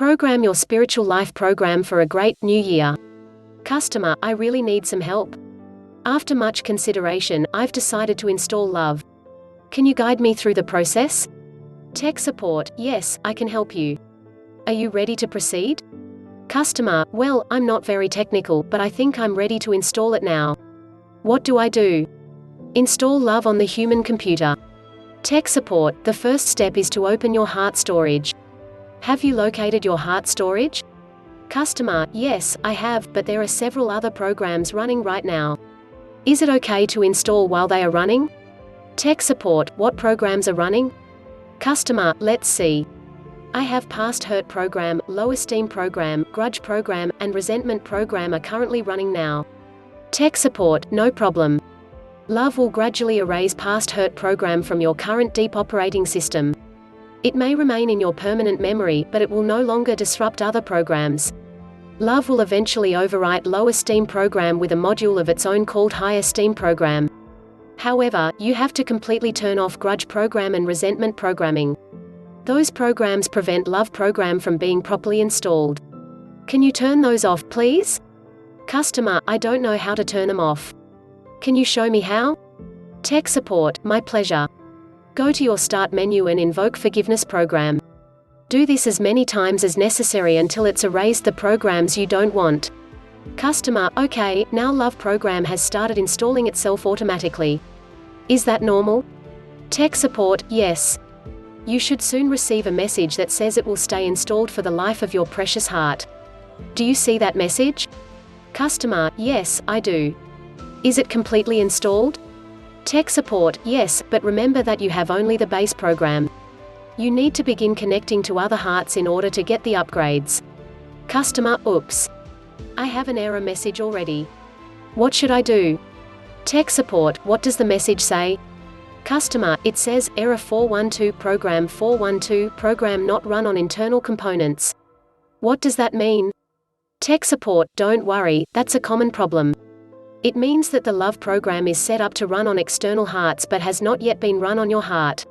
Program your spiritual life program for a great new year. Customer, I really need some help. After much consideration, I've decided to install Love. Can you guide me through the process? Tech support, yes, I can help you. Are you ready to proceed? Customer, well, I'm not very technical, but I think I'm ready to install it now. What do I do? Install Love on the human computer. Tech support, the first step is to open your heart storage. Have you located your heart storage? Customer, yes, I have, but there are several other programs running right now. Is it okay to install while they are running? Tech support, what programs are running? Customer, let's see. I have Past Hurt program, Low Esteem program, Grudge program, and Resentment program are currently running now. Tech support, no problem. Love will gradually erase Past Hurt program from your current deep operating system. It may remain in your permanent memory, but it will no longer disrupt other programs. Love will eventually overwrite Low Esteem program with a module of its own called High Esteem program. However, you have to completely turn off Grudge program and Resentment programming. Those programs prevent Love program from being properly installed. Can you turn those off, please? Customer, I don't know how to turn them off. Can you show me how? Tech support, my pleasure. Go to your Start menu and invoke Forgiveness program. Do this as many times as necessary until it's erased the programs you don't want. Customer, okay, now Love program has started installing itself automatically. Is that normal? Tech support, yes. You should soon receive a message that says it will stay installed for the life of your precious heart. Do you see that message? Customer, yes, I do. Is it completely installed? Tech support, yes, but remember that you have only the base program. You need to begin connecting to other hearts in order to get the upgrades. Customer, oops. I have an error message already. What should I do? Tech support, what does the message say? Customer, it says, error 412 program not run on internal components. What does that mean? Tech support, don't worry, that's a common problem. It means that the Love program is set up to run on external hearts but has not yet been run on your heart.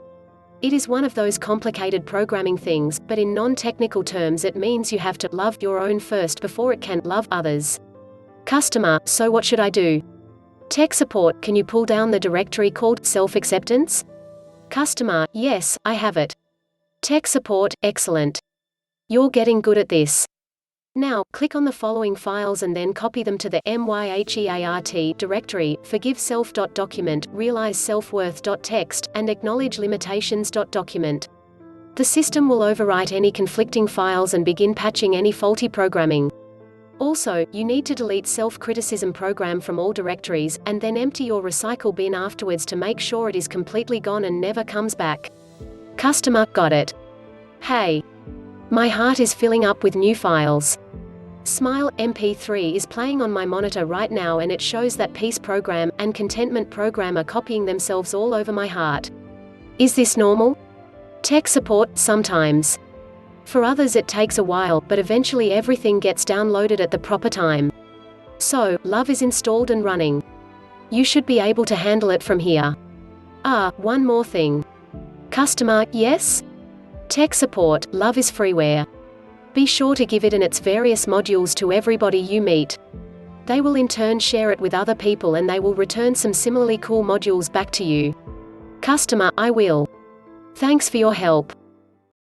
It is one of those complicated programming things, but in non-technical terms it means you have to love your own first before it can love others. Customer, so what should I do? Tech support, can you pull down the directory called self-acceptance? Customer, yes, I have it. Tech support, excellent. You're getting good at this. Now, click on the following files and then copy them to the myheart directory, forgiveself.document, realizeselfworth.txt, and acknowledgelimitations.document. The system will overwrite any conflicting files and begin patching any faulty programming. Also, you need to delete self-criticism program from all directories, and then empty your recycle bin afterwards to make sure it is completely gone and never comes back. Customer, got it. Hey. My heart is filling up with new files. Smile MP3 is playing on my monitor right now and it shows that Peace program and Contentment program are copying themselves all over my heart. Is this normal? Tech support, sometimes. For others it takes a while, but eventually everything gets downloaded at the proper time. So, Love is installed and running. You should be able to handle it from here. One more thing. Customer, yes? Tech support, Love is freeware. Be sure to give it and its various modules to everybody you meet. They will in turn share it with other people and they will return some similarly cool modules back to you. Customer, I will. Thanks for your help.